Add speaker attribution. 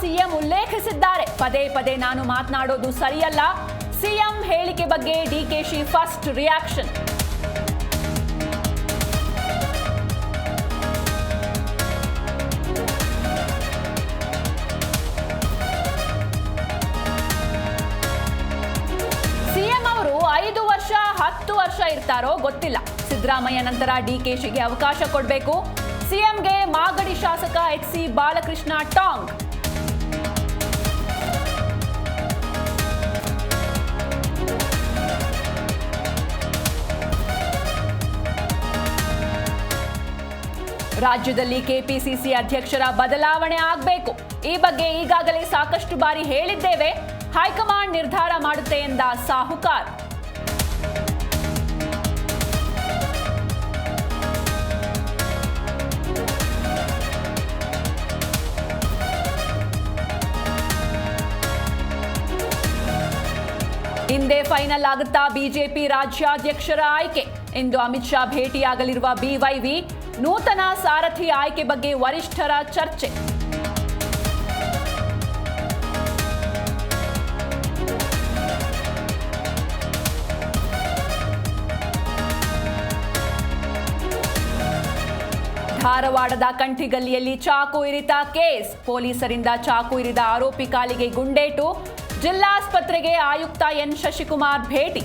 Speaker 1: CM ಉಲ್ಲೇಖಿಸಿದ್ದಾರೆ. ಪದೇ ಪದೇ ನಾನು ಮಾತನಾಡೋದು ಸರಿಯಲ್ಲ. ಸಿಎಂ ಹೇಳಿಕೆ ಬಗ್ಗೆ ಡಿಕೆಶಿ ಫಸ್ಟ್ ರಿಯಾಕ್ಷನ್. ಸಿಎಂ ಅವರು 5 ವರ್ಷ 10 ವರ್ಷ ಇರ್ತಾರೋ ಗೊತ್ತಿಲ್ಲ. ಸಿದ್ದರಾಮಯ್ಯ ನಂತರ ಡಿಕೆಶಿಗೆ ಅವಕಾಶ ಕೊಡಬೇಕು. ಸಿಎಂಗೆ ಮಾಗಡಿ ಶಾಸಕ ಎಚ್.ಸಿ. ಬಾಲಕೃಷ್ಣ ಟಾಂಗ್. ರಾಜ್ಯದಲ್ಲಿ ಕೆಪಿಸಿಸಿ ಅಧ್ಯಕ್ಷರ ಬದಲಾವಣೆ ಆಗಬೇಕು. ಈ ಬಗ್ಗೆ ಈಗಾಗಲೇ ಸಾಕಷ್ಟು ಬಾರಿ ಹೇಳಿದ್ದೇವೆ. ಹೈಕಮಾಂಡ್ ನಿರ್ಧಾರ ಮಾಡುತ್ತೆ ಎಂದ ಸಾಹುಕಾರ್. ಇಂದೇ ಫೈನಲ್ ಆಗುತ್ತಾ ಬಿಜೆಪಿ ರಾಜ್ಯಾಧ್ಯಕ್ಷರ ಆಯ್ಕೆ. ಇಂದು ಅಮಿತ್ ಶಾ ಭೇಟಿಯಾಗಲಿರುವ ಬಿವೈವಿ. ನೂತನ ಸಾರಥಿ ಆಯ್ಕೆ ಬಗ್ಗೆ ವರಿಷ್ಠರ ಚರ್ಚೆ. ಧಾರವಾಡದ ಕಂಠಿಗಲ್ಲಿಯಲ್ಲಿ ಚಾಕು ಇರಿತ ಕೇಸ್. ಪೊಲೀಸರಿಂದ ಚಾಕು ಇರಿದ ಆರೋಪಿ ಕಾಲಿಗೆ ಗುಂಡೇಟು. ಜಿಲ್ಲಾಸ್ಪತ್ರೆಗೆ ಆಯುಕ್ತ ಎನ್ ಶಶಿಕುಮಾರ್ ಭೇಟಿ.